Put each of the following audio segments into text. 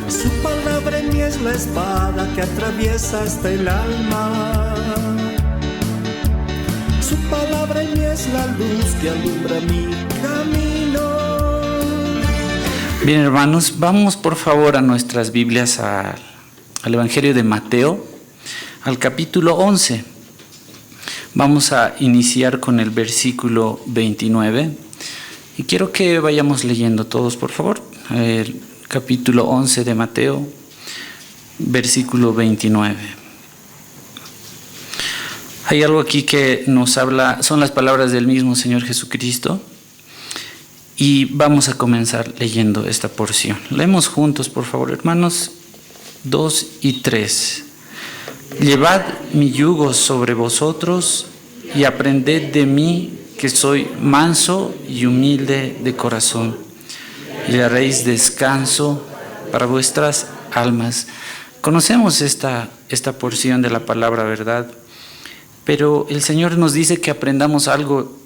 Su palabra en mí es la espada que atraviesa hasta el alma. Su palabra en mí es la luz que alumbra mi camino. Bien, hermanos, vamos por favor a nuestras Biblias al Evangelio de Mateo, al capítulo 11. Vamos a iniciar con el versículo 29 y quiero que vayamos leyendo todos, por favor. El capítulo 11 de Mateo, versículo 29. Hay algo aquí que nos habla, son las palabras del mismo Señor Jesucristo. Y vamos a comenzar leyendo esta porción. Leemos juntos, por favor, hermanos, 2 y 3. Llevad mi yugo sobre vosotros y aprended de mí, que soy manso y humilde de corazón, y haréis descanso para vuestras almas. Conocemos esta porción de la palabra, ¿verdad? Pero el Señor nos dice que aprendamos algo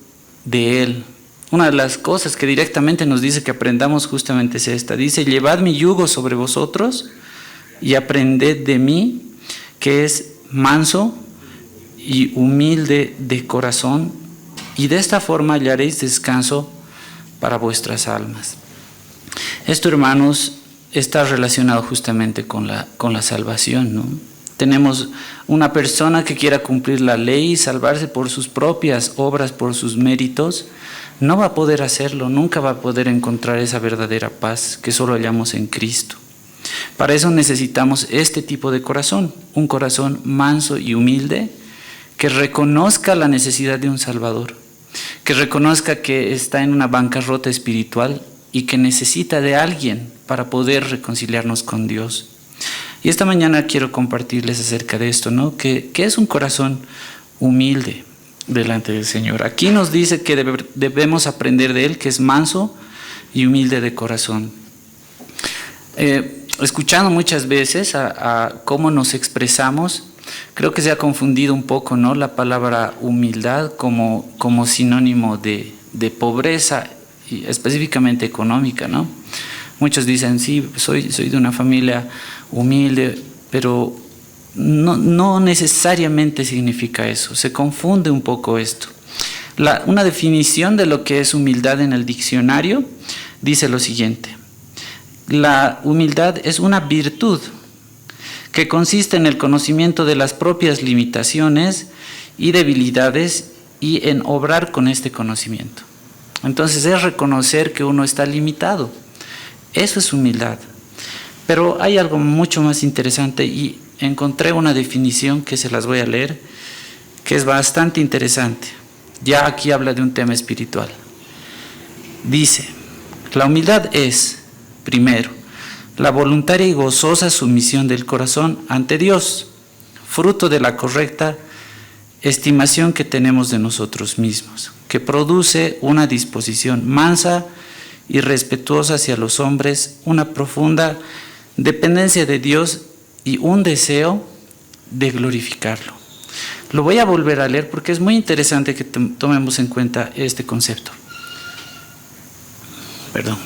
de Él. Una de las cosas que directamente nos dice que aprendamos justamente es esta. Dice, llevad mi yugo sobre vosotros y aprended de mí, que es manso y humilde de corazón, y de esta forma hallaréis descanso para vuestras almas. Esto, hermanos, está relacionado justamente con la salvación, ¿no? Tenemos una persona que quiera cumplir la ley y salvarse por sus propias obras, por sus méritos, no va a poder hacerlo, nunca va a poder encontrar esa verdadera paz que solo hallamos en Cristo. Para eso necesitamos este tipo de corazón, un corazón manso y humilde, que reconozca la necesidad de un Salvador, que reconozca que está en una bancarrota espiritual y que necesita de alguien para poder reconciliarnos con Dios. Y esta mañana quiero compartirles acerca de esto, ¿no? Que es un corazón humilde delante del Señor. Aquí nos dice que debemos aprender de Él, que es manso y humilde de corazón. Escuchando muchas veces a cómo nos expresamos, creo que se ha confundido un poco, ¿no? La palabra humildad como sinónimo de pobreza, y específicamente económica, ¿no? Muchos dicen, sí, soy de una familia humilde, pero no necesariamente significa eso. Se confunde un poco esto. Una definición de lo que es humildad en el diccionario dice lo siguiente. La humildad es una virtud que consiste en el conocimiento de las propias limitaciones y debilidades y en obrar con este conocimiento. Entonces es reconocer que uno está limitado. Eso es humildad. Pero hay algo mucho más interesante y encontré una definición que se las voy a leer, que es bastante interesante. Ya aquí habla de un tema espiritual. Dice, la humildad es, primero, la voluntaria y gozosa sumisión del corazón ante Dios, fruto de la correcta estimación que tenemos de nosotros mismos, que produce una disposición mansa y respetuosa hacia los hombres, una profunda dependencia de Dios y un deseo de glorificarlo. Lo voy a volver a leer porque es muy interesante que tomemos en cuenta este concepto. Perdón.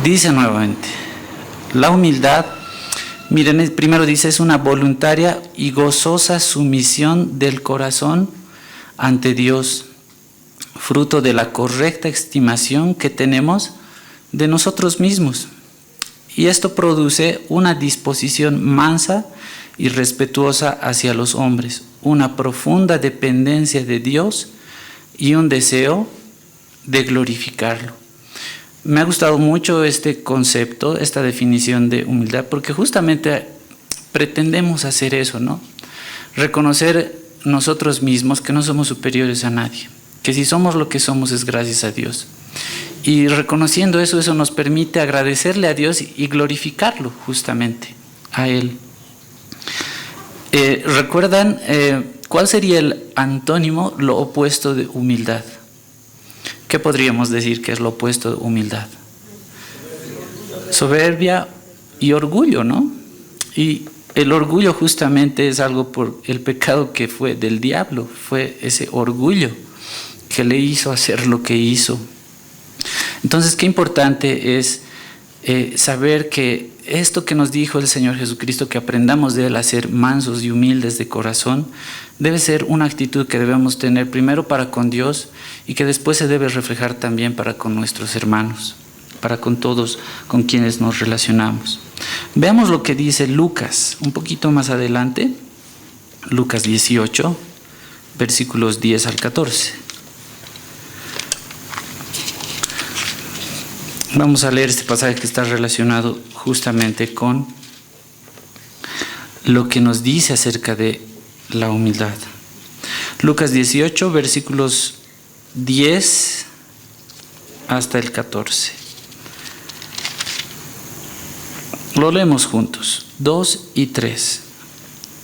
Dice nuevamente, la humildad, miren, primero dice, es una voluntaria y gozosa sumisión del corazón ante Dios, fruto de la correcta estimación que tenemos de nosotros mismos. Y esto produce una disposición mansa y respetuosa hacia los hombres, una profunda dependencia de Dios y un deseo de glorificarlo. Me ha gustado mucho este concepto, esta definición de humildad, porque justamente pretendemos hacer eso, ¿no? Reconocer nosotros mismos que no somos superiores a nadie, que si somos lo que somos es gracias a Dios. Y reconociendo eso nos permite agradecerle a Dios y glorificarlo justamente a Él. ¿Recuerdan cuál sería el antónimo, lo opuesto de humildad? ¿Qué podríamos decir que es lo opuesto de humildad? Soberbia y orgullo, ¿no? Y el orgullo justamente es algo por el pecado que fue del diablo, fue ese orgullo que le hizo hacer lo que hizo. Entonces, qué importante es saber que esto que nos dijo el Señor Jesucristo, que aprendamos de Él a ser mansos y humildes de corazón, debe ser una actitud que debemos tener primero para con Dios y que después se debe reflejar también para con nuestros hermanos, para con todos con quienes nos relacionamos. Veamos lo que dice Lucas, un poquito más adelante, Lucas 18, versículos 10 al 14. Vamos a leer este pasaje que está relacionado justamente con lo que nos dice acerca de la humildad. Lucas 18, versículos 10 hasta el 14. Lo leemos juntos, 2 y 3.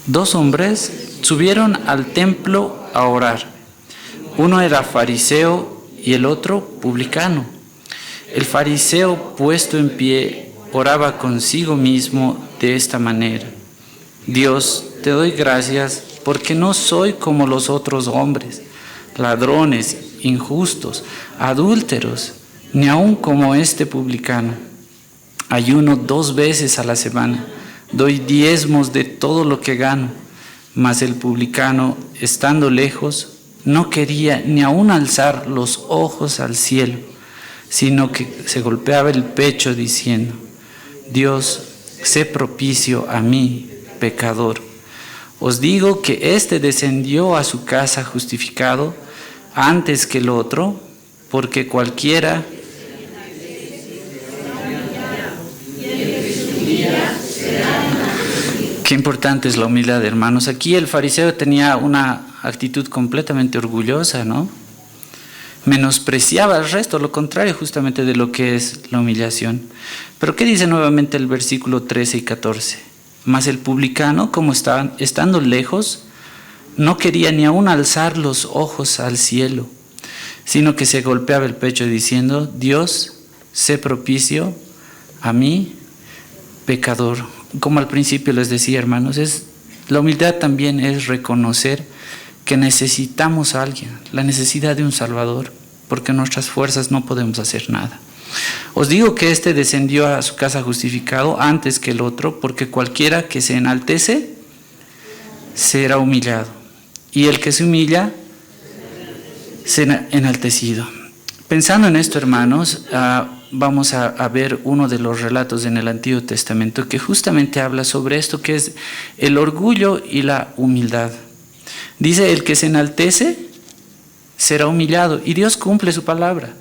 2 hombres subieron al templo a orar. Uno era fariseo y el otro publicano. El fariseo, puesto en pie, oraba consigo mismo de esta manera: Dios, te doy gracias porque no soy como los otros hombres, ladrones, injustos, adúlteros, ni aun como este publicano. Ayuno 2 veces a la semana, doy diezmos de todo lo que gano. Mas el publicano, estando lejos, no quería ni aun alzar los ojos al cielo, sino que se golpeaba el pecho diciendo: Dios, sé propicio a mí, pecador. Os digo que éste descendió a su casa justificado antes que el otro, porque cualquiera Qué importante es la humildad, hermanos. Aquí el fariseo tenía una actitud completamente orgullosa, ¿no? Menospreciaba al resto, lo contrario justamente de lo que es la humillación. Pero ¿qué dice nuevamente el versículo 13 y 14? Mas el publicano, como estando lejos, no quería ni aun alzar los ojos al cielo, sino que se golpeaba el pecho diciendo: Dios, sé propicio a mí, pecador. Como al principio les decía, hermanos, la humildad también es reconocer que necesitamos a alguien, la necesidad de un Salvador, porque en nuestras fuerzas no podemos hacer nada. Os digo que éste descendió a su casa justificado antes que el otro, porque cualquiera que se enaltece será humillado, y el que se humilla será enaltecido. Pensando en esto, hermanos, vamos a ver uno de los relatos en el Antiguo Testamento que justamente habla sobre esto, que es el orgullo y la humildad. Dice: el que se enaltece será humillado, y Dios cumple su palabra.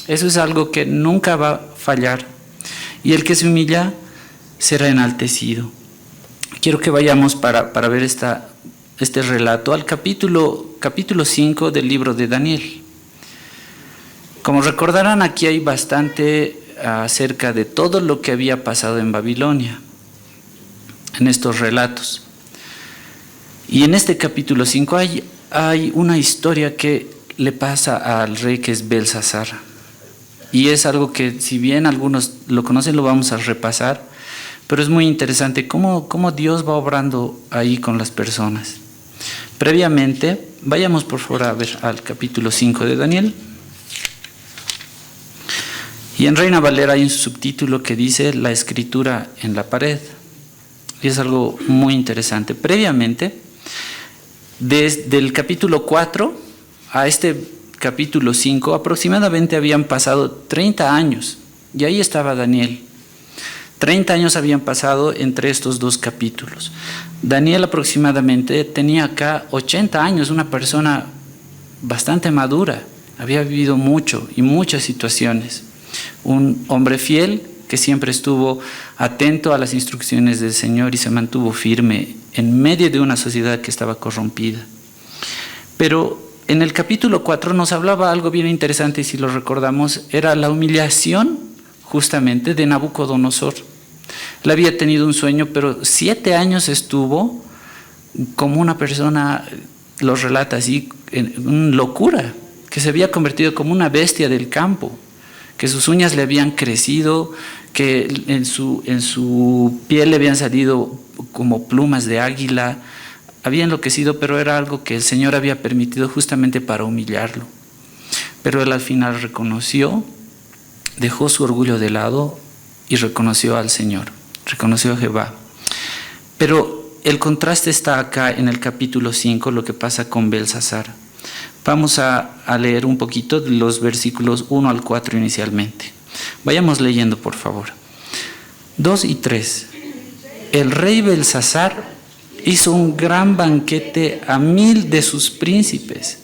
Eso es algo que nunca va a fallar. Y el que se humilla será enaltecido. Quiero que vayamos para ver este relato al capítulo 5 del libro de Daniel. Como recordarán, aquí hay bastante acerca de todo lo que había pasado en Babilonia, en estos relatos. Y en este capítulo 5 hay una historia que le pasa al rey, que es Belsasar. Y es algo que, si bien algunos lo conocen, lo vamos a repasar, pero es muy interesante cómo Dios va obrando ahí con las personas. Previamente, vayamos por favor a ver al capítulo 5 de Daniel. Y en Reina Valera hay un subtítulo que dice: la escritura en la pared. Y es algo muy interesante. Previamente, desde el capítulo 4 a este capítulo 5, aproximadamente habían pasado 30 años. Y ahí estaba Daniel. 30 años habían pasado entre estos 2 capítulos. Daniel aproximadamente tenía acá 80 años, una persona bastante madura. Había vivido mucho y muchas situaciones. Un hombre fiel que siempre estuvo atento a las instrucciones del Señor y se mantuvo firme en medio de una sociedad que estaba corrompida. Pero en el capítulo 4 nos hablaba algo bien interesante, y si lo recordamos, era la humillación justamente de Nabucodonosor. Él había tenido un sueño, pero 7 años estuvo como una persona, lo relata así, en locura, que se había convertido como una bestia del campo, que sus uñas le habían crecido, que en su piel le habían salido como plumas de águila. Había enloquecido, pero era algo que el Señor había permitido justamente para humillarlo. Pero él al final reconoció dejó su orgullo de lado y reconoció al Señor, reconoció a Jehová. Pero el contraste está acá en el capítulo 5, lo que pasa con Belsasar. Vamos a leer un poquito de los versículos 1 al 4 inicialmente. Vayamos leyendo, por favor. 2 y 3. El rey Belsasar hizo un gran banquete a 1000 de sus príncipes,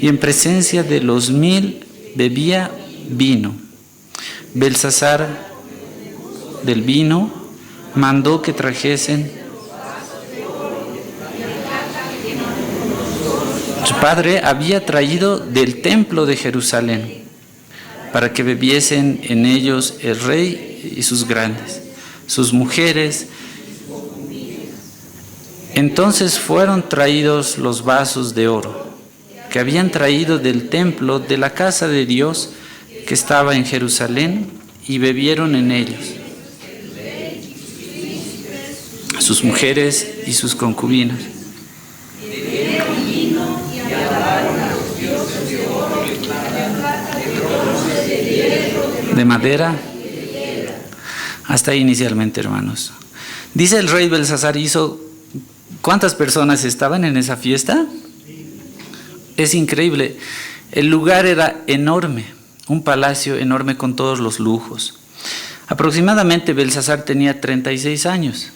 y en presencia de los 1000 bebía vino. Belsasar del vino mandó que trajesen. Su padre había traído del templo de Jerusalén para que bebiesen en ellos el rey y sus grandes, sus mujeres. Entonces fueron traídos los vasos de oro que habían traído del templo de la casa de Dios que estaba en Jerusalén, y bebieron en ellos sus mujeres y sus concubinas. De madera. Hasta ahí inicialmente, hermanos. Dice el rey Belsasar hizo. ¿Cuántas personas estaban en esa fiesta? Es increíble. El lugar era enorme, un palacio enorme con todos los lujos. Aproximadamente Belsasar tenía 36 años.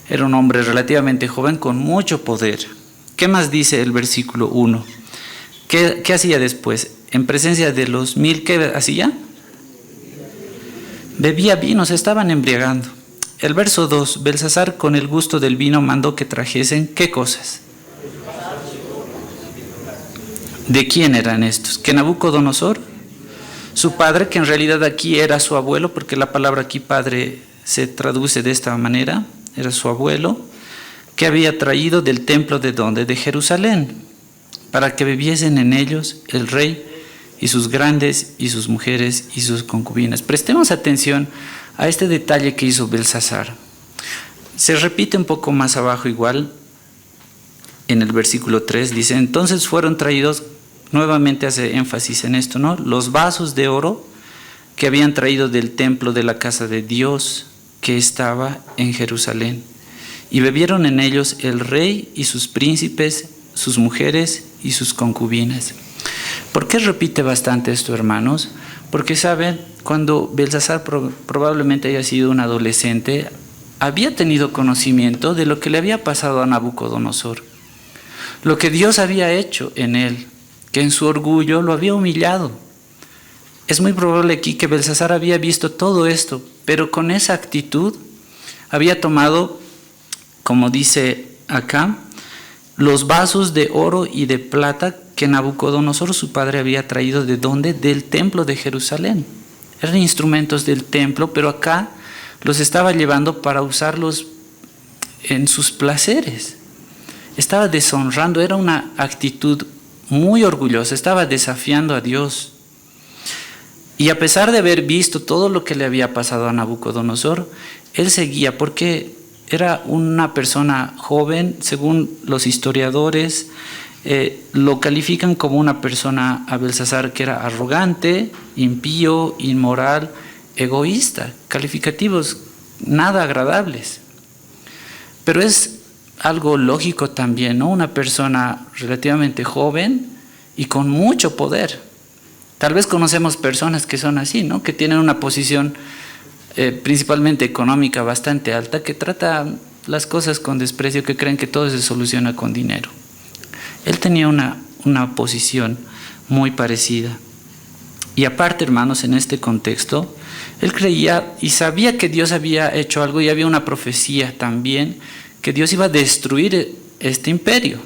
Era un hombre relativamente joven con mucho poder. ¿Qué más dice el versículo 1? ¿Qué hacía después? En presencia de los 1000, ¿qué hacía? Bebía vino, se estaban embriagando. El verso 2, Belsasar con el gusto del vino mandó que trajesen, ¿qué cosas? ¿De quién eran estos? ¿Que Nabucodonosor? Su padre, que en realidad aquí era su abuelo, porque la palabra aquí padre se traduce de esta manera, era su abuelo, que había traído del templo de ¿dónde? De Jerusalén, para que bebiesen en ellos el rey y sus grandes y sus mujeres y sus concubinas. Prestemos atención a este detalle que hizo Belsasar. Se repite un poco más abajo igual, en el versículo 3, dice, entonces fueron traídos, nuevamente hace énfasis en esto, ¿no? Los vasos de oro que habían traído del templo de la casa de Dios que estaba en Jerusalén. Y bebieron en ellos el rey y sus príncipes, sus mujeres y sus concubinas. ¿Por qué repite bastante esto, hermanos? Porque saben, cuando Belsasar probablemente haya sido un adolescente, había tenido conocimiento de lo que le había pasado a Nabucodonosor, lo que Dios había hecho en él, que en su orgullo lo había humillado. Es muy probable aquí que Belsasar había visto todo esto, pero con esa actitud había tomado, como dice acá, los vasos de oro y de plata que Nabucodonosor, su padre, había traído ¿de dónde? Del templo de Jerusalén. Eran instrumentos del templo, pero acá los estaba llevando para usarlos en sus placeres. Estaba deshonrando, era una actitud muy orgullosa, estaba desafiando a Dios. Y a pesar de haber visto todo lo que le había pasado a Nabucodonosor, él seguía porque era una persona joven, según los historiadores, lo califican como una persona, a Belsasar, que era arrogante, impío, inmoral, egoísta, calificativos nada agradables. Pero es algo lógico también, ¿no? Una persona relativamente joven y con mucho poder. Tal vez conocemos personas que son así, ¿no? Que tienen una posición principalmente económica bastante alta, que trata las cosas con desprecio, que creen que todo se soluciona con dinero. Él tenía una posición muy parecida. Y aparte, hermanos, en este contexto, él creía y sabía que Dios había hecho algo, y había una profecía también, que Dios iba a destruir este imperio.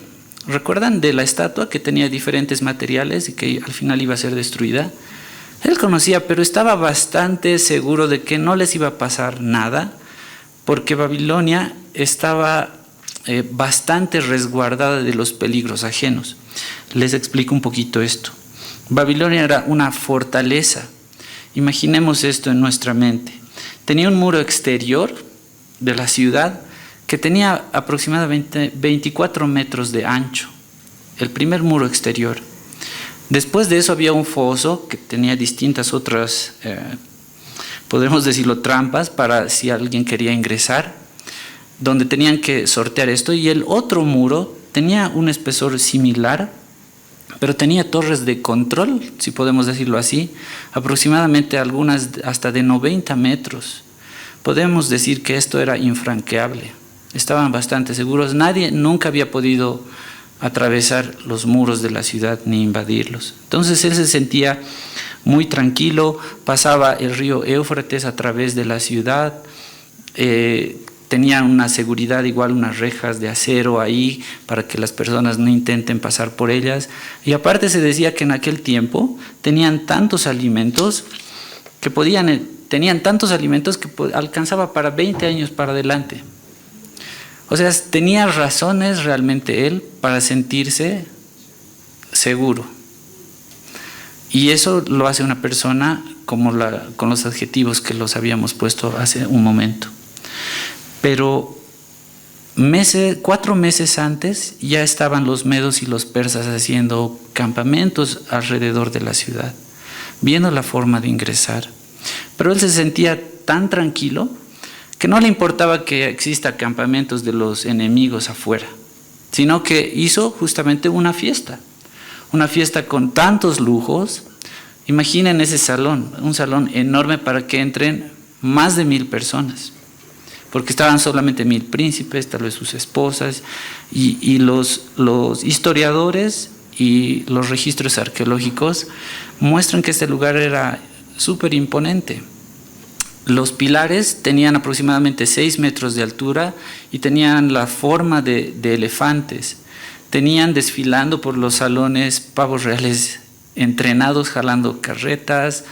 ¿Recuerdan de la estatua que tenía diferentes materiales y que al final iba a ser destruida? Él conocía, pero estaba bastante seguro de que no les iba a pasar nada, porque Babilonia estaba bastante resguardada de los peligros ajenos. Les explico un poquito esto. Babilonia era una fortaleza. Imaginemos esto en nuestra mente. Tenía un muro exterior de la ciudad que tenía aproximadamente 24 metros de ancho. El primer muro exterior. Después de eso había un foso que tenía distintas otras, podemos decirlo, trampas para si alguien quería ingresar, donde tenían que sortear esto. Y el otro muro tenía un espesor similar, pero tenía torres de control, si podemos decirlo así, aproximadamente algunas hasta de 90 metros. Podemos decir que esto era infranqueable. Estaban bastante seguros. Nadie nunca había podido atravesar los muros de la ciudad ni invadirlos. Entonces él se sentía muy tranquilo. Pasaba el río Éufrates a través de la ciudad. Tenían una seguridad, igual unas rejas de acero ahí para que las personas no intenten pasar por ellas. Y aparte se decía que en aquel tiempo tenían tantos alimentos que alcanzaba para 20 años para adelante. O sea, tenía razones realmente él para sentirse seguro. Y eso lo hace una persona con los adjetivos que los habíamos puesto hace un momento. Pero 4 meses antes ya estaban los medos y los persas haciendo campamentos alrededor de la ciudad, viendo la forma de ingresar. Pero él se sentía tan tranquilo que no le importaba que exista campamentos de los enemigos afuera, sino que hizo justamente una fiesta con tantos lujos. Imaginen ese salón, un salón enorme para que entren más de 1000 personas, porque estaban solamente 1000 príncipes, tal vez sus esposas, y los historiadores y los registros arqueológicos muestran que este lugar era súper imponente. Los pilares tenían aproximadamente 6 metros de altura y tenían la forma de elefantes. Tenían desfilando por los salones pavos reales entrenados, jalando carretas,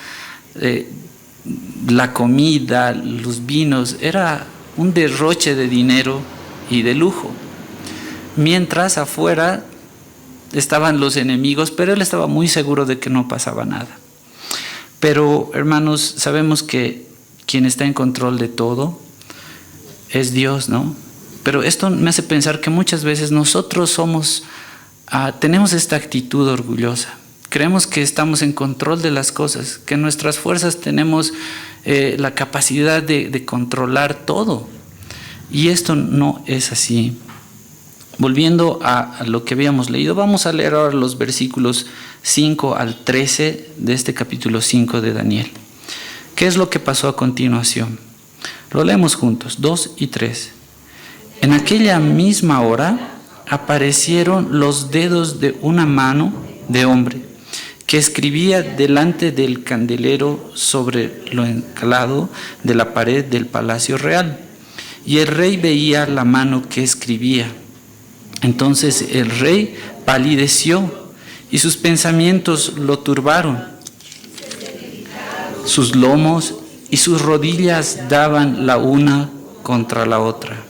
la comida, los vinos, era un derroche de dinero y de lujo. Mientras afuera estaban los enemigos, pero él estaba muy seguro de que no pasaba nada. Pero, hermanos, sabemos que quien está en control de todo es Dios, ¿no? Pero esto me hace pensar que muchas veces nosotros tenemos esta actitud orgullosa. Creemos que estamos en control de las cosas, que en nuestras fuerzas tenemos la capacidad de controlar todo. Y esto no es así. Volviendo a lo que habíamos leído, vamos a leer ahora los versículos 5 al 13 de este capítulo 5 de Daniel. ¿Qué es lo que pasó a continuación? Lo leemos juntos, 2 y 3. En aquella misma hora aparecieron los dedos de una mano de hombre que escribía delante del candelero sobre lo encalado de la pared del palacio real. Y el rey veía la mano que escribía. Entonces el rey palideció y sus pensamientos lo turbaron. Sus lomos y sus rodillas daban la una contra la otra.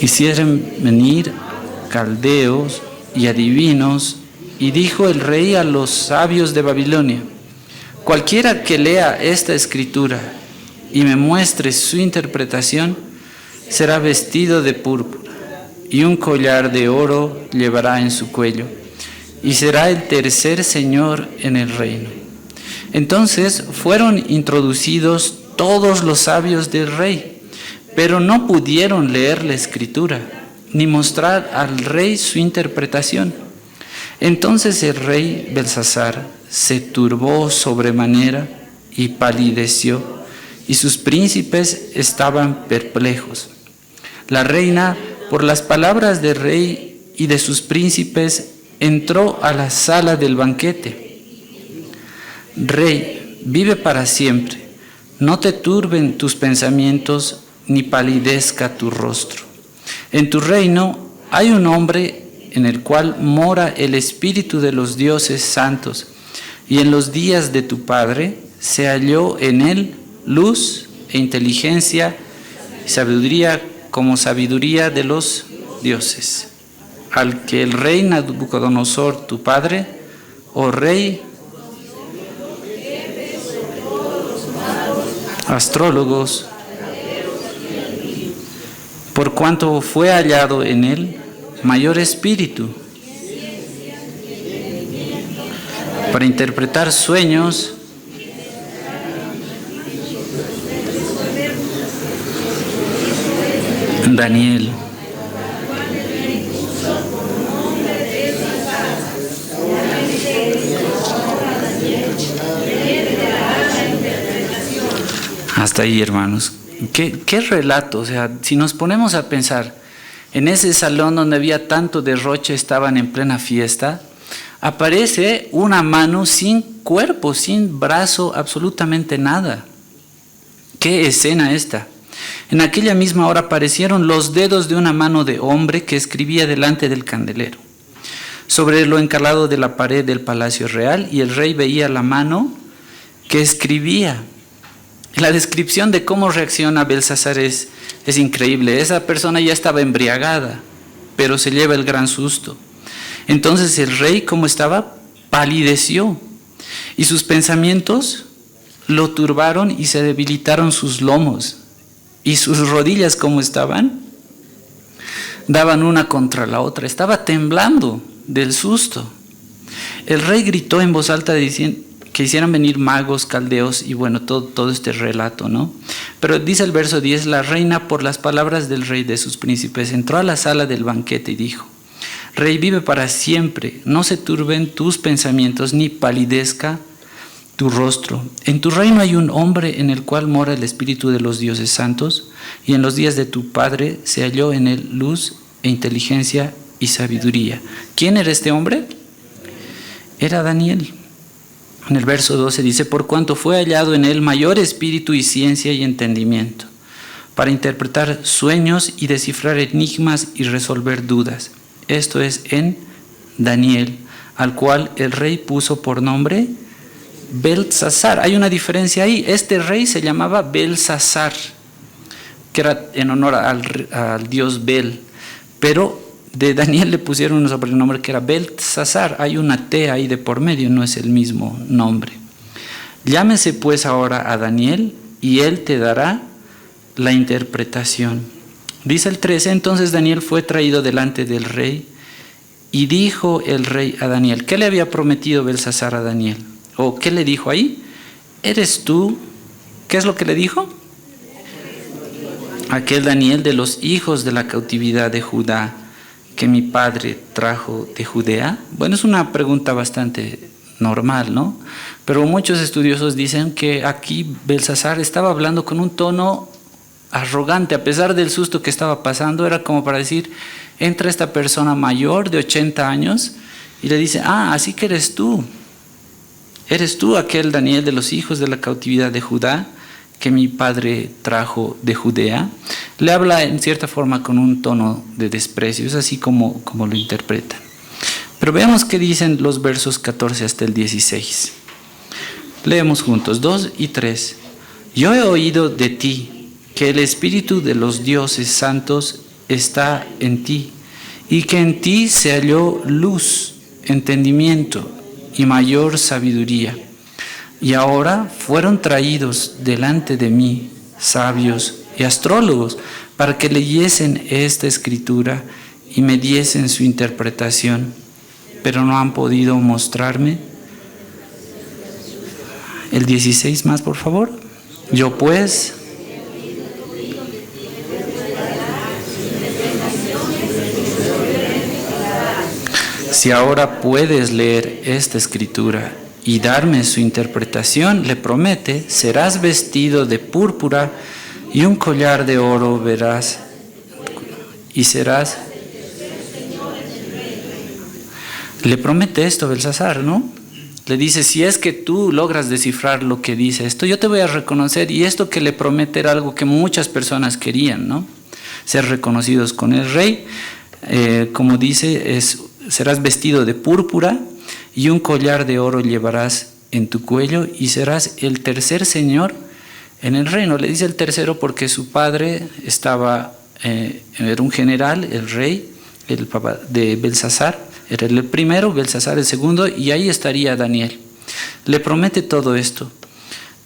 Hicieron venir caldeos y adivinos, y dijo el rey a los sabios de Babilonia: cualquiera que lea esta escritura y me muestre su interpretación, será vestido de púrpura, y un collar de oro llevará en su cuello, y será el tercer señor en el reino. Entonces fueron introducidos todos los sabios del rey, pero no pudieron leer la escritura, ni mostrar al rey su interpretación. Entonces el rey Belsasar se turbó sobremanera y palideció, y sus príncipes estaban perplejos. La reina, por las palabras del rey y de sus príncipes, entró a la sala del banquete. Rey, vive para siempre, no te turben tus pensamientos, ni palidezca tu rostro. En tu reino hay un hombre en el cual mora el espíritu de los dioses santos, y en los días de tu padre se halló en él luz e inteligencia y sabiduría como sabiduría de los dioses, al que el rey Nabucodonosor, tu padre, oh rey, astrólogos, por cuanto fue hallado en él mayor espíritu, para interpretar sueños, Daniel. Hasta ahí, hermanos. ¿Qué relato? O sea, si nos ponemos a pensar, en ese salón donde había tanto derroche, estaban en plena fiesta, aparece una mano sin cuerpo, sin brazo, absolutamente nada. ¿Qué escena esta? En aquella misma hora aparecieron los dedos de una mano de hombre que escribía delante del candelero, sobre lo encalado de la pared del palacio real, y el rey veía la mano que escribía. La descripción de cómo reacciona Belsasar es increíble. Esa persona ya estaba embriagada, pero se lleva el gran susto. Entonces el rey, ¿cómo estaba? Palideció, y sus pensamientos lo turbaron y se debilitaron sus lomos. Y sus rodillas, ¿cómo estaban? Daban una contra la otra. Estaba temblando del susto. El rey gritó en voz alta diciendo que hicieran venir magos, caldeos, y bueno, todo este relato, ¿no? Pero dice el verso 10, la reina, por las palabras del rey de sus príncipes, entró a la sala del banquete y dijo: Rey, vive para siempre, no se turben tus pensamientos ni palidezca tu rostro. En tu reino hay un hombre en el cual mora el espíritu de los dioses santos, y en los días de tu padre se halló en él luz e inteligencia y sabiduría. ¿Quién era este hombre? Era Daniel. En el verso 12 dice: por cuanto fue hallado en él mayor espíritu y ciencia y entendimiento, para interpretar sueños y descifrar enigmas y resolver dudas. Esto es en Daniel, al cual el rey puso por nombre Belsasar. Hay una diferencia ahí. Este rey se llamaba Belsasar, que era en honor al dios Bel, pero de Daniel le pusieron un sobrenombre que era Belsasar. Hay una T ahí de por medio, no es el mismo nombre. Llámese pues ahora a Daniel y él te dará la interpretación. Dice el 13, entonces Daniel fue traído delante del rey y dijo el rey a Daniel, ¿qué le había prometido Belsasar a Daniel? ¿O qué le dijo ahí? ¿Eres tú? ¿Qué es lo que le dijo? Aquel Daniel de los hijos de la cautividad de Judá, que mi padre trajo de Judea. Bueno, es una pregunta bastante normal, ¿no? Pero muchos estudiosos dicen que aquí Belsasar estaba hablando con un tono arrogante, a pesar del susto que estaba pasando. Era como para decir, entra esta persona mayor de 80 años y le dice, así que eres tú aquel Daniel de los hijos de la cautividad de Judá, que mi padre trajo de Judea. Le habla en cierta forma con un tono de desprecio, es así como lo interpretan. Pero veamos qué dicen los versos 14 hasta el 16. Leemos juntos, 2 y 3. Yo he oído de ti que el espíritu de los dioses santos está en ti, y que en ti se halló luz, entendimiento y mayor sabiduría. Y ahora fueron traídos delante de mí sabios y astrólogos para que leyesen esta escritura y me diesen su interpretación, pero no han podido mostrarme. El 16 más, por favor. Yo pues, si ahora puedes leer esta escritura y darme su interpretación, le promete, serás vestido de púrpura y un collar de oro verás, y serás... Le promete esto Belsasar, ¿no? Le dice, si es que tú logras descifrar lo que dice esto, yo te voy a reconocer. Y esto que le promete era algo que muchas personas querían, ¿no? Ser reconocidos con el rey. Como dice, serás vestido de púrpura y un collar de oro llevarás en tu cuello y serás el tercer señor en el reino. Le dice el tercero porque su padre era un general, el rey, el papá de Belsasar, era el primero, Belsasar el segundo, y ahí estaría Daniel. Le promete todo esto.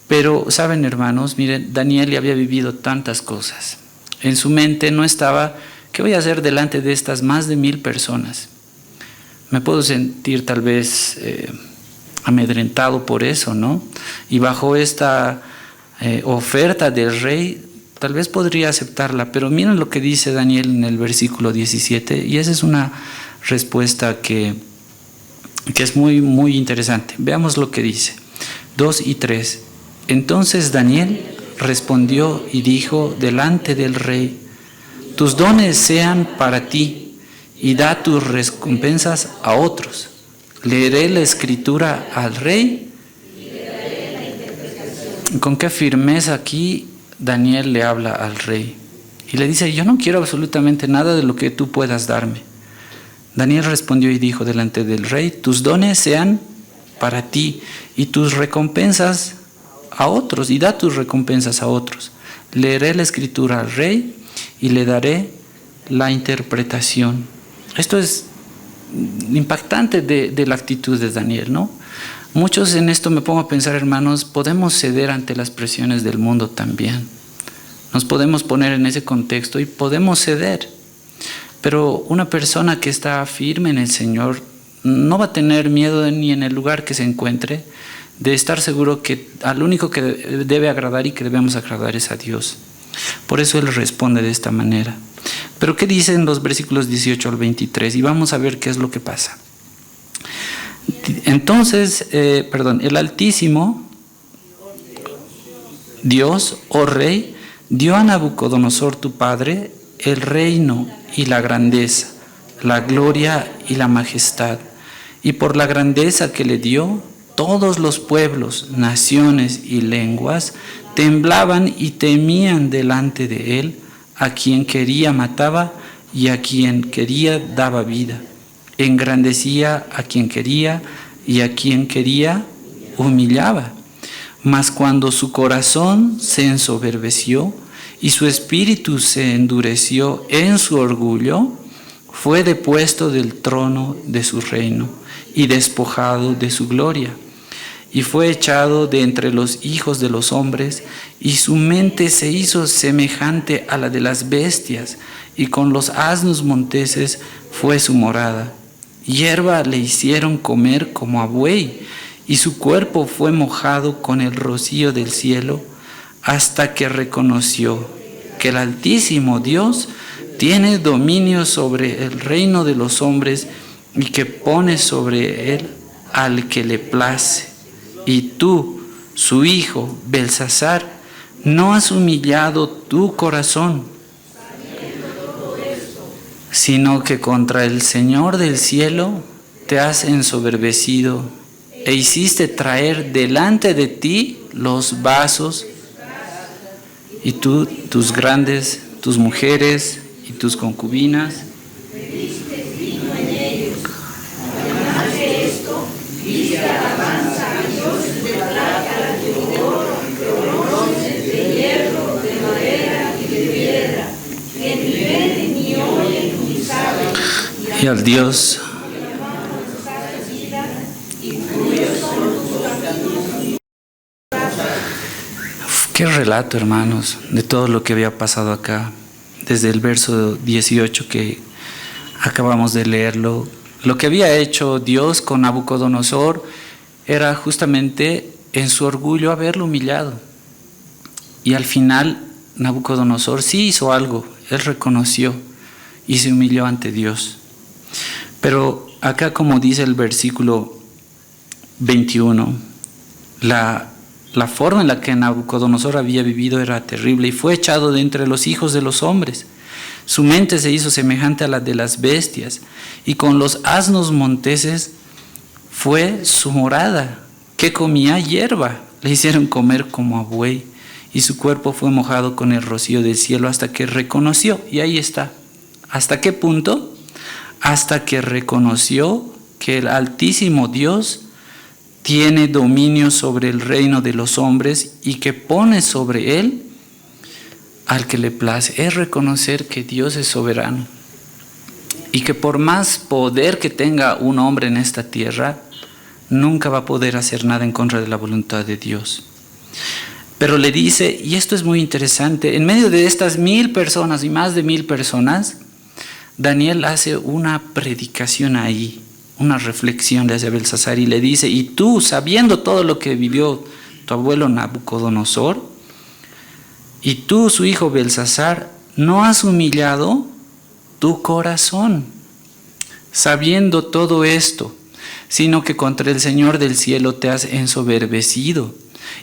Pero, ¿saben, hermanos? Miren, Daniel ya había vivido tantas cosas. En su mente no estaba ¿qué voy a hacer delante de estas más de 1000 personas? Me puedo sentir tal vez amedrentado por eso, ¿no? Y bajo esta oferta del rey, tal vez podría aceptarla, pero miren lo que dice Daniel en el versículo 17, y esa es una respuesta que es muy, muy interesante. Veamos lo que dice, 2 y 3. Entonces Daniel respondió y dijo delante del rey: tus dones sean para ti y da tus recompensas a otros. Leeré la escritura al rey. Con qué firmeza aquí Daniel le habla al rey y le dice: yo no quiero absolutamente nada de lo que tú puedas darme. Daniel respondió y dijo delante del rey: tus dones sean para ti y tus recompensas a otros, y da tus recompensas a otros. Leeré la escritura al rey y le daré la interpretación. Esto es impactante de la actitud de Daniel, ¿no? Muchos en esto me pongo a pensar, hermanos, podemos ceder ante las presiones del mundo también. Nos podemos poner en ese contexto y podemos ceder. Pero una persona que está firme en el Señor no va a tener miedo ni en el lugar que se encuentre, de estar seguro que al único que debe agradar y que debemos agradar es a Dios. Por eso Él responde de esta manera. Pero ¿qué dicen los versículos 18 al 23? Y vamos a ver qué es lo que pasa. Entonces, el Altísimo, Dios, oh Rey, dio a Nabucodonosor tu padre el reino y la grandeza, la gloria y la majestad. Y por la grandeza que le dio, todos los pueblos, naciones y lenguas temblaban y temían delante de él. A quien quería mataba y a quien quería daba vida. Engrandecía a quien quería y a quien quería humillaba. Mas cuando su corazón se ensoberbeció y su espíritu se endureció en su orgullo, fue depuesto del trono de su reino y despojado de su gloria. Y fue echado de entre los hijos de los hombres, y su mente se hizo semejante a la de las bestias, y con los asnos monteses fue su morada. Hierba le hicieron comer como a buey, y su cuerpo fue mojado con el rocío del cielo, hasta que reconoció que el Altísimo Dios tiene dominio sobre el reino de los hombres, y que pone sobre él al que le place. Y tú, su hijo, Belsasar, no has humillado tu corazón, sino que contra el Señor del cielo te has ensoberbecido e hiciste traer delante de ti los vasos, y tú, tus grandes, tus mujeres y tus concubinas. Y al Dios qué relato, hermanos, de todo lo que había pasado acá, desde el verso 18 que acabamos de leerlo. Lo que había hecho Dios con Nabucodonosor era justamente en su orgullo haberlo humillado. Y al final Nabucodonosor sí hizo algo, él reconoció y se humilló ante Dios. Pero acá, como dice el versículo 21, la forma en la que Nabucodonosor había vivido era terrible y fue echado de entre los hijos de los hombres. Su mente se hizo semejante a la de las bestias, y con los asnos monteses fue su morada, que comía hierba. Le hicieron comer como a buey, y su cuerpo fue mojado con el rocío del cielo, hasta que reconoció. Y ahí está. ¿Hasta qué punto? Hasta que reconoció que el Altísimo Dios tiene dominio sobre el reino de los hombres y que pone sobre él al que le place. Es reconocer que Dios es soberano y que por más poder que tenga un hombre en esta tierra, nunca va a poder hacer nada en contra de la voluntad de Dios. Pero le dice, y esto es muy interesante, en medio de estas 1000 personas y más de 1000 personas, Daniel hace una predicación ahí, una reflexión le hace a Belsasar y le dice, y tú, sabiendo todo lo que vivió tu abuelo Nabucodonosor, y tú, su hijo Belsasar, no has humillado tu corazón, sabiendo todo esto, sino que contra el Señor del cielo te has ensoberbecido,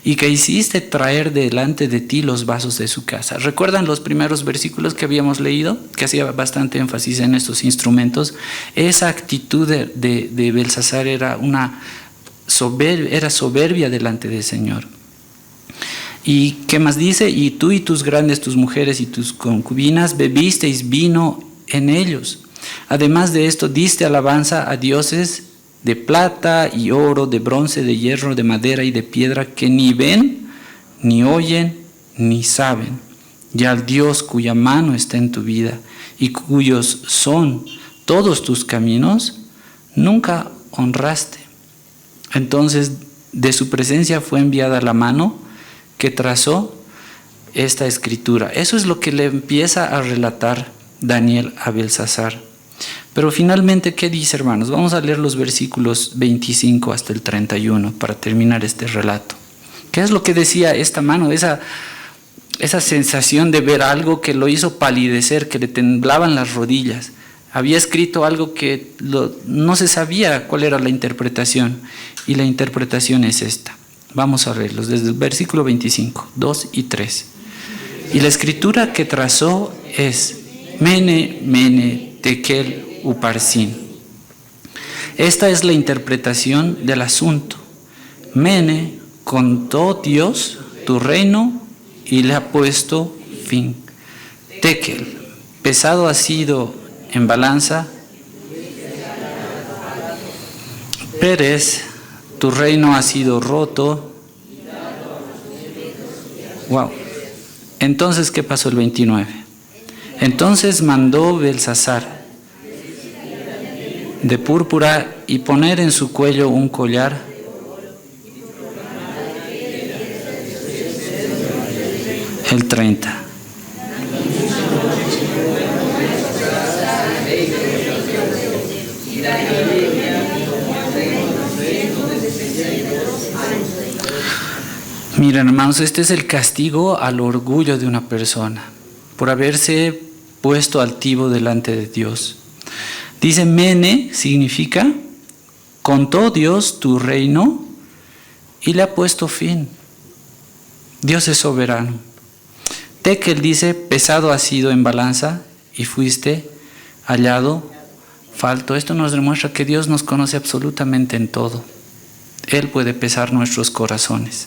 y que hiciste traer delante de ti los vasos de su casa. ¿Recuerdan los primeros versículos que habíamos leído? Que hacía bastante énfasis en estos instrumentos. Esa actitud de Belsasar era soberbia delante del Señor. ¿Y qué más dice? Y tú y tus grandes, tus mujeres y tus concubinas bebisteis vino en ellos. Además de esto, diste alabanza a dioses de plata y oro, de bronce, de hierro, de madera y de piedra, que ni ven, ni oyen, ni saben. Y al Dios cuya mano está en tu vida y cuyos son todos tus caminos, nunca honraste. Entonces, de su presencia fue enviada la mano que trazó esta escritura. Eso es lo que le empieza a relatar Daniel a Belsasar. Pero finalmente, ¿qué dice, hermanos? Vamos a leer los versículos 25 hasta el 31 para terminar este relato. ¿Qué es lo que decía esta mano? Esa sensación de ver algo que lo hizo palidecer, que le temblaban las rodillas. Había escrito algo que no se sabía cuál era la interpretación. Y la interpretación es esta. Vamos a leerlos desde el versículo 25, 2 y 3. Y la escritura que trazó es Mene, Mene, Tekel, Uparsin. Esta es la interpretación del asunto. Mene contó Dios tu reino y le ha puesto fin. Tekel, pesado ha sido en balanza. Pérez, tu reino ha sido roto. Wow. Entonces, ¿qué pasó el 29? Entonces mandó Belsasar de púrpura y poner en su cuello un collar el 30. Miren, hermanos, este es el castigo al orgullo de una persona por haberse puesto altivo delante de Dios. Dice, Mene significa, contó Dios tu reino y le ha puesto fin. Dios es soberano. Tekel dice, pesado has sido en balanza y fuiste hallado falto. Esto nos demuestra que Dios nos conoce absolutamente en todo. Él puede pesar nuestros corazones.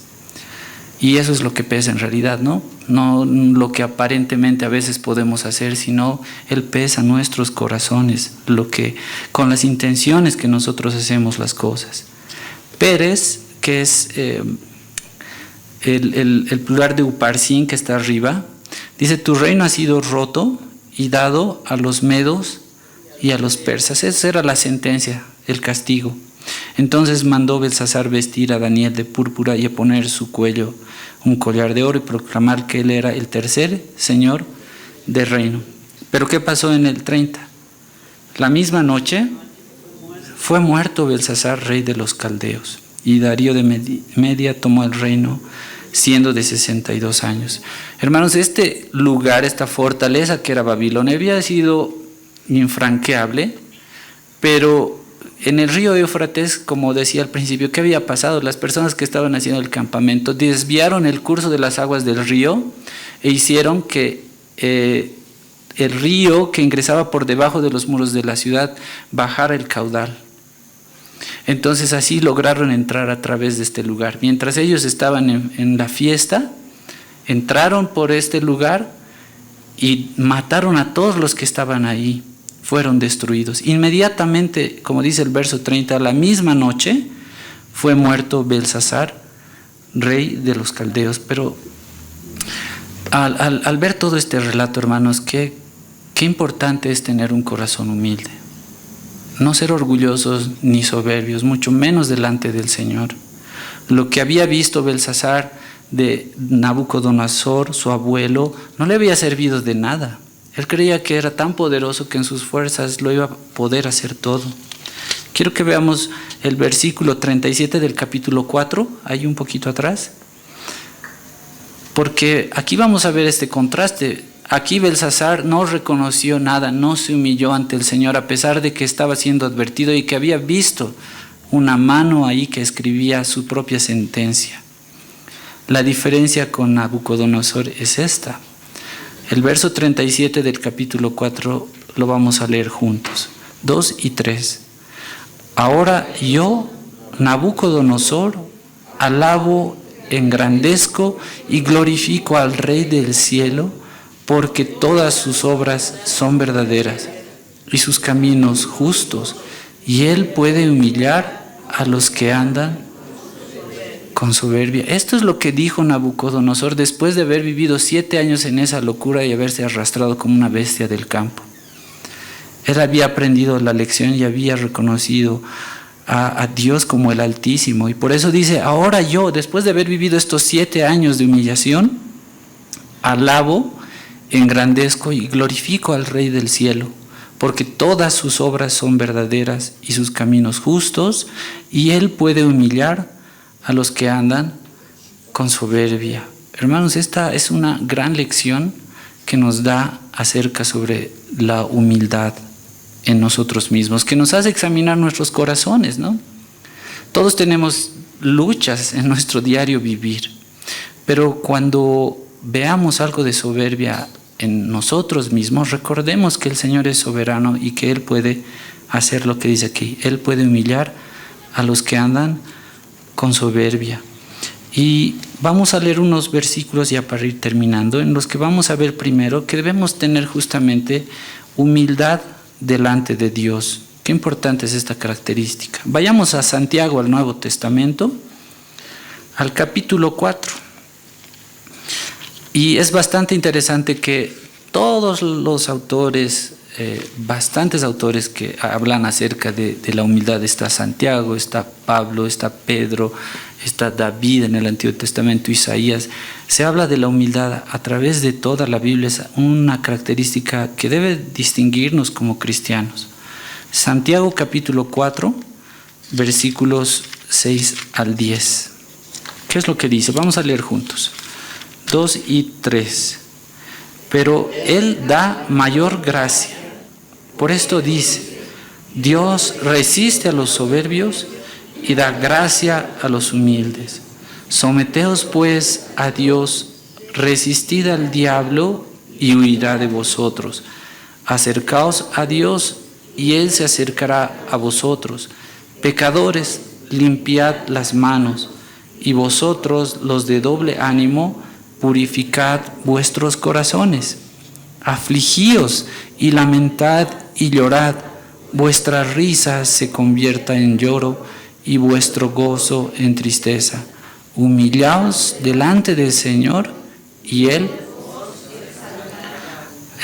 Y eso es lo que pesa en realidad, ¿no? No lo que aparentemente a veces podemos hacer, sino Él pesa nuestros corazones, con las intenciones que nosotros hacemos las cosas. Pérez, que es el plural de Uparsin que está arriba, dice, tu reino ha sido roto y dado a los medos y a los persas. Esa era la sentencia, el castigo. Entonces mandó Belsasar vestir a Daniel de púrpura y a poner su cuello un collar de oro y proclamar que él era el tercer señor del reino. Pero ¿qué pasó en el 30? La misma noche fue muerto Belsasar, rey de los caldeos, y Darío de Media tomó el reino siendo de 62 años. Hermanos, este lugar, esta fortaleza que era Babilonia, había sido infranqueable, pero en el río Éufrates, como decía al principio, ¿qué había pasado? Las personas que estaban haciendo el campamento desviaron el curso de las aguas del río e hicieron que el río que ingresaba por debajo de los muros de la ciudad bajara el caudal. Entonces así lograron entrar a través de este lugar. Mientras ellos estaban en la fiesta, entraron por este lugar y mataron a todos los que estaban ahí. Fueron destruidos. Inmediatamente, como dice el verso 30, la misma noche fue muerto Belsasar, rey de los caldeos. Pero al ver todo este relato, hermanos, qué importante es tener un corazón humilde. No ser orgullosos ni soberbios, mucho menos delante del Señor. Lo que había visto Belsasar de Nabucodonosor, su abuelo, no le había servido de nada. Él creía que era tan poderoso que en sus fuerzas lo iba a poder hacer todo. Quiero que veamos el versículo 37 del capítulo 4, ahí un poquito atrás, porque aquí vamos a ver este contraste. Aquí Belsasar no reconoció nada, no se humilló ante el Señor a pesar de que estaba siendo advertido y que había visto una mano ahí que escribía su propia sentencia. La diferencia con Nabucodonosor es esta. El verso 37 del capítulo 4 lo vamos a leer juntos, 2 y 3. Ahora yo, Nabucodonosor, alabo, engrandezco y glorifico al Rey del cielo, porque todas sus obras son verdaderas y sus caminos justos, y Él puede humillar a los que andan con soberbia. Esto es lo que dijo Nabucodonosor después de haber vivido 7 años en esa locura y haberse arrastrado como una bestia del campo. Él había aprendido la lección y había reconocido a Dios como el Altísimo. Y por eso dice, ahora yo, después de haber vivido estos 7 años de humillación, alabo, engrandezco y glorifico al Rey del cielo, porque todas sus obras son verdaderas y sus caminos justos, y Él puede humillar a los que andan con soberbia. Hermanos, esta es una gran lección que nos da acerca sobre la humildad en nosotros mismos, que nos hace examinar nuestros corazones, ¿no? Todos tenemos luchas en nuestro diario vivir, pero cuando veamos algo de soberbia en nosotros mismos, recordemos que el Señor es soberano y que Él puede hacer lo que dice aquí. Él puede humillar a los que andan con soberbia. Y vamos a leer unos versículos ya para ir terminando, en los que vamos a ver primero que debemos tener justamente humildad delante de Dios. Qué importante es esta característica. Vayamos a Santiago, al Nuevo Testamento, al capítulo 4. Y es bastante interesante que todos los autores, bastantes autores que hablan acerca de la humildad, está Santiago, está Pablo, está Pedro, está David en el Antiguo Testamento, Isaías, se habla de la humildad a través de toda la Biblia. Es una característica que debe distinguirnos como cristianos. Santiago capítulo 4, versículos 6 al 10. ¿Qué es lo que dice? Vamos a leer juntos. 2 y 3. Pero Él da mayor gracia. Por esto dice, Dios resiste a los soberbios y da gracia a los humildes. Someteos pues a Dios, resistid al diablo y huirá de vosotros. Acercaos a Dios y Él se acercará a vosotros. Pecadores, limpiad las manos, y vosotros, los de doble ánimo, purificad vuestros corazones. Afligíos y lamentad y llorad. Vuestra risa se convierta en lloro y vuestro gozo en tristeza. Humillaos delante del Señor y Él.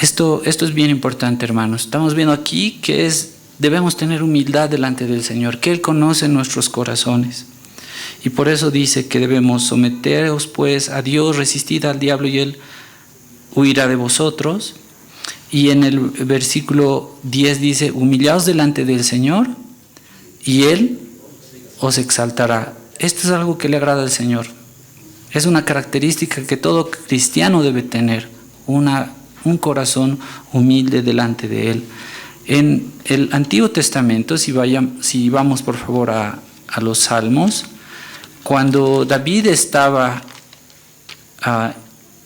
Esto es bien importante, hermanos. Estamos viendo aquí que debemos tener humildad delante del Señor, que Él conoce nuestros corazones. Y por eso dice que debemos someteros pues a Dios, resistid al diablo y Él huirá de vosotros. Y en el versículo 10 dice, humillaos delante del Señor y Él os exaltará. Esto es algo que le agrada al Señor. Es una característica que todo cristiano debe tener, un corazón humilde delante de Él. En el Antiguo Testamento, si vamos por favor a los Salmos, cuando David estaba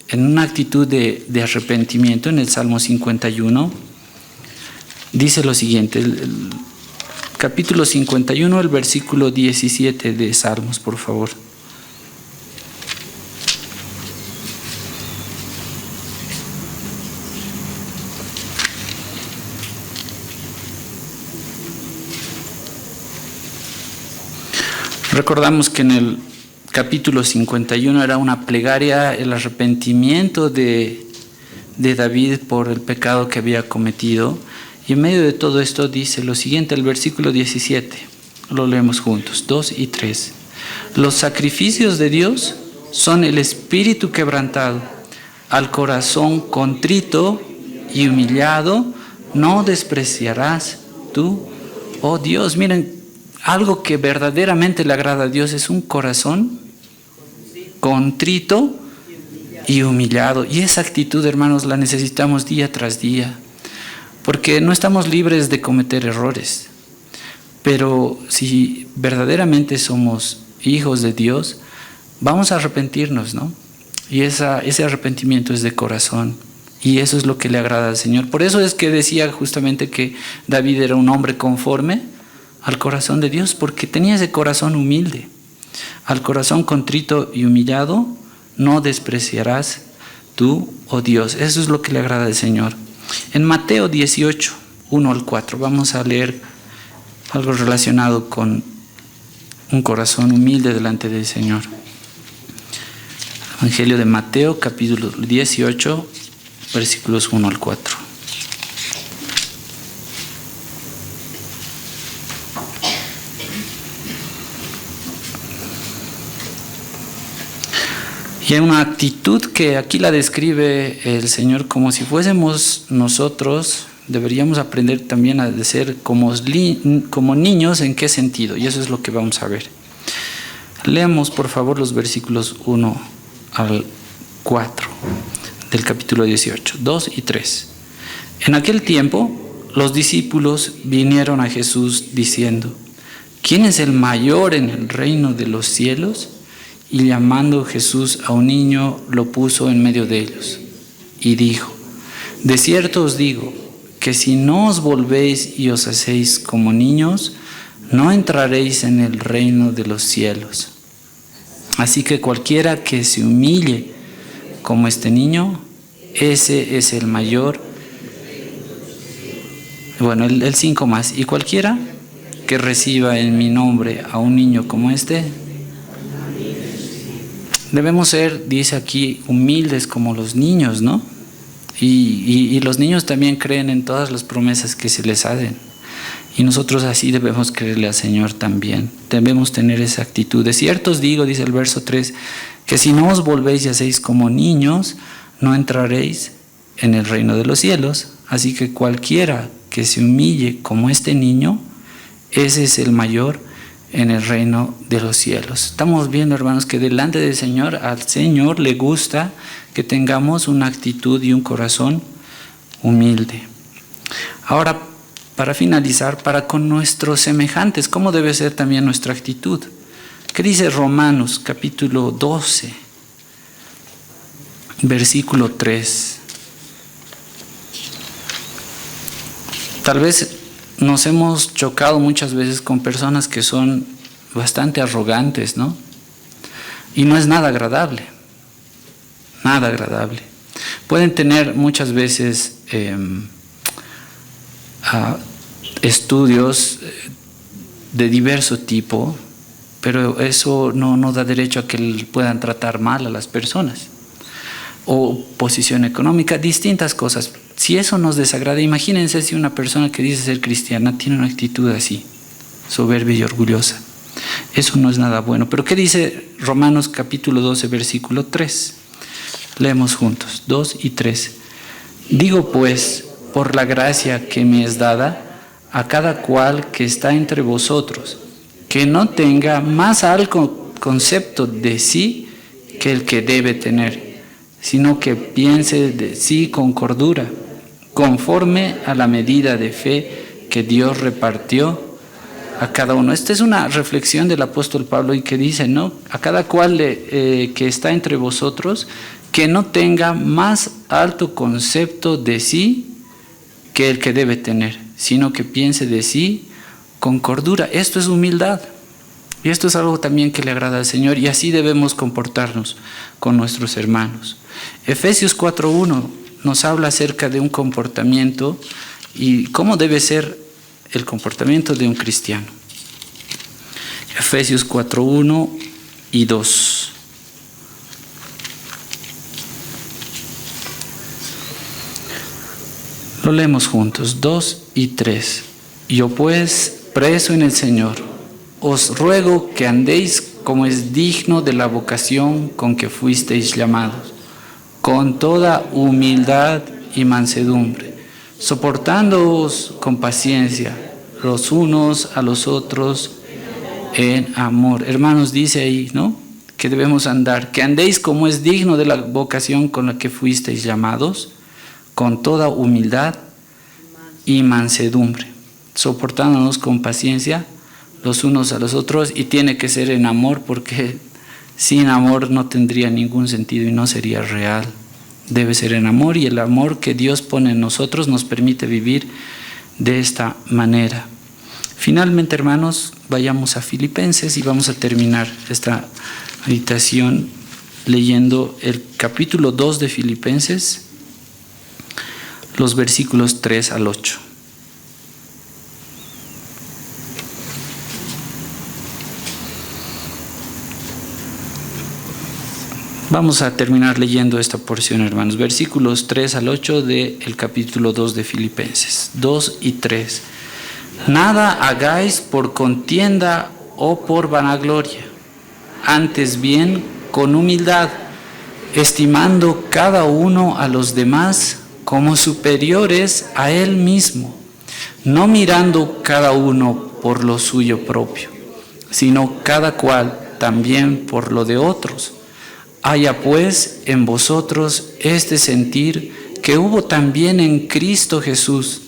en una actitud de arrepentimiento, en el Salmo 51, dice lo siguiente, el capítulo 51, el versículo 17 de Salmos, por favor. Recordamos que en el capítulo 51 era una plegaria, el arrepentimiento de David por el pecado que había cometido. Y en medio de todo esto dice lo siguiente, el versículo 17, lo leemos juntos, 2 y 3. Los sacrificios de Dios son el espíritu quebrantado, al corazón contrito y humillado no despreciarás tú, oh Dios. Miren, algo que verdaderamente le agrada a Dios es un corazón contrito y humillado. Y esa actitud, hermanos, la necesitamos día tras día, porque no estamos libres de cometer errores. Pero si verdaderamente somos hijos de Dios, vamos a arrepentirnos, ¿no? Y ese arrepentimiento es de corazón. Y eso es lo que le agrada al Señor. Por eso es que decía justamente que David era un hombre conforme al corazón de Dios, porque tenía ese corazón humilde. Al corazón contrito y humillado no despreciarás tú, oh Dios. Eso es lo que le agrada al Señor. En Mateo 18, 1 al 4, vamos a leer algo relacionado con un corazón humilde delante del Señor. Evangelio de Mateo, capítulo 18, versículos 1 al 4. Y hay una actitud que aquí la describe el Señor como si fuésemos nosotros. Deberíamos aprender también a ser como niños. ¿En qué sentido? Y eso es lo que vamos a ver. Leamos por favor los versículos 1 al 4 del capítulo 18, 2 y 3. En aquel tiempo los discípulos vinieron a Jesús diciendo: ¿quién es el mayor en el reino de los cielos? Y llamando Jesús a un niño, lo puso en medio de ellos y dijo: de cierto os digo que si no os volvéis y os hacéis como niños, no entraréis en el reino de los cielos. Así que cualquiera que se humille como este niño, ese es el mayor. Bueno, el 5 más. Y cualquiera que reciba en mi nombre a un niño como este, debemos ser, dice aquí, humildes como los niños, ¿no? Y los niños también creen en todas las promesas que se les hacen. Y nosotros así debemos creerle al Señor también. Debemos tener esa actitud. De cierto os digo, dice el verso 3, que si no os volvéis y hacéis como niños, no entraréis en el reino de los cielos. Así que cualquiera que se humille como este niño, ese es el mayor en el reino de los cielos. Estamos viendo, hermanos, que delante del Señor, al Señor le gusta que tengamos una actitud y un corazón humilde. Ahora, para finalizar, para con nuestros semejantes, ¿cómo debe ser también nuestra actitud? ¿Qué dice Romanos capítulo 12, versículo 3? Tal vez nos hemos chocado muchas veces con personas que son bastante arrogantes, ¿no? Y no es nada agradable, nada agradable. Pueden tener muchas veces estudios de diverso tipo, pero eso no da derecho a que puedan tratar mal a las personas. O posición económica, distintas cosas. Si eso nos desagrada, imagínense si una persona que dice ser cristiana tiene una actitud así, soberbia y orgullosa. Eso no es nada bueno. Pero ¿qué dice Romanos capítulo 12, versículo 3? Leemos juntos, 2 y 3. Digo pues, por la gracia que me es dada, a cada cual que está entre vosotros, que no tenga más alto concepto de sí que el que debe tener, sino que piense de sí con cordura, conforme a la medida de fe que Dios repartió a cada uno. Esta es una reflexión del apóstol Pablo y que dice, ¿no? A cada cual que está entre vosotros, que no tenga más alto concepto de sí que el que debe tener, sino que piense de sí con cordura. Esto es humildad. Y esto es algo también que le agrada al Señor, y así debemos comportarnos con nuestros hermanos. Efesios 4:1 nos habla acerca de un comportamiento y cómo debe ser el comportamiento de un cristiano. Efesios 4:1 y 2. Lo leemos juntos, 2 y 3. Yo pues, preso en el Señor, os ruego que andéis como es digno de la vocación con que fuisteis llamados, con toda humildad y mansedumbre, soportándoos con paciencia los unos a los otros en amor. Hermanos, dice ahí, ¿no?, que debemos andar, que andéis como es digno de la vocación con la que fuisteis llamados, con toda humildad y mansedumbre, soportándonos con paciencia los unos a los otros, y tiene que ser en amor, porque sin amor no tendría ningún sentido y no sería real. Debe ser en amor, y el amor que Dios pone en nosotros nos permite vivir de esta manera. Finalmente, hermanos, vayamos a Filipenses y vamos a terminar esta meditación leyendo el capítulo 2 de Filipenses, los versículos 3 al 8. Vamos a terminar leyendo esta porción, hermanos. Versículos 3 al 8 del capítulo 2 de Filipenses. 2 y 3. Nada hagáis por contienda o por vanagloria, antes bien con humildad, estimando cada uno a los demás como superiores a él mismo, no mirando cada uno por lo suyo propio, sino cada cual también por lo de otros. Haya pues en vosotros este sentir que hubo también en Cristo Jesús,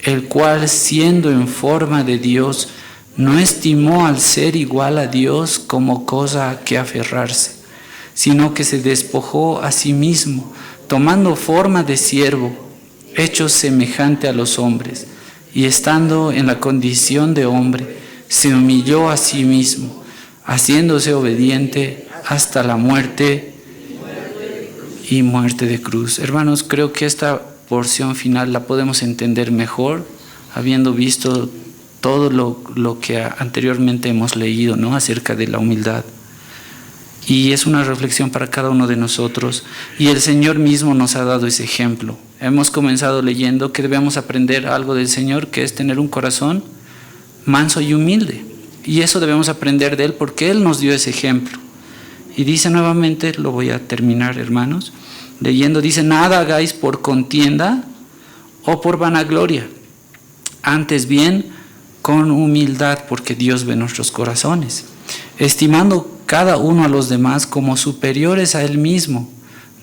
el cual, siendo en forma de Dios, no estimó al ser igual a Dios como cosa a que aferrarse, sino que se despojó a sí mismo, tomando forma de siervo, hecho semejante a los hombres, y estando en la condición de hombre, se humilló a sí mismo, haciéndose obediente hasta la muerte y muerte de cruz. Hermanos, creo que esta porción final la podemos entender mejor habiendo visto todo lo que anteriormente hemos leído, ¿no?, acerca de la humildad. Y es una reflexión para cada uno de nosotros, y el Señor mismo nos ha dado ese ejemplo. Hemos comenzado leyendo que debemos aprender algo del Señor, que es tener un corazón manso y humilde, y eso debemos aprender de Él porque Él nos dio ese ejemplo. Y dice nuevamente, lo voy a terminar, hermanos, leyendo, dice: nada hagáis por contienda o por vanagloria, antes bien con humildad, porque Dios ve nuestros corazones, estimando cada uno a los demás como superiores a él mismo,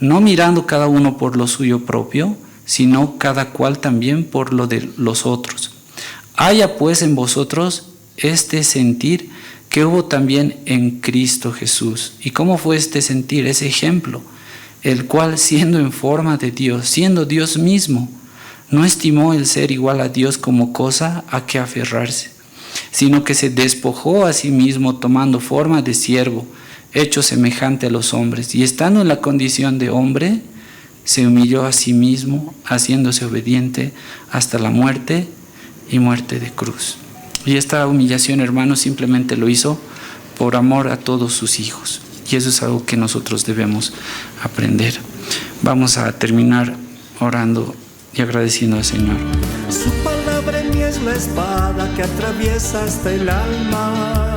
no mirando cada uno por lo suyo propio, sino cada cual también por lo de los otros. Haya pues en vosotros este sentir que hubo también en Cristo Jesús. ¿Y cómo fue este sentir? Ese ejemplo, el cual, siendo en forma de Dios, siendo Dios mismo, no estimó el ser igual a Dios como cosa a que aferrarse, sino que se despojó a sí mismo, tomando forma de siervo, hecho semejante a los hombres, y estando en la condición de hombre, se humilló a sí mismo, haciéndose obediente hasta la muerte y muerte de cruz. Y esta humillación, hermanos, simplemente lo hizo por amor a todos sus hijos. Y eso es algo que nosotros debemos aprender. Vamos a terminar orando y agradeciendo al Señor. Su palabra en mí es la espada que atraviesa hasta el alma.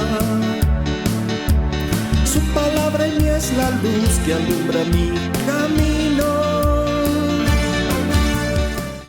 Su palabra en mí es la luz que alumbra mi camino.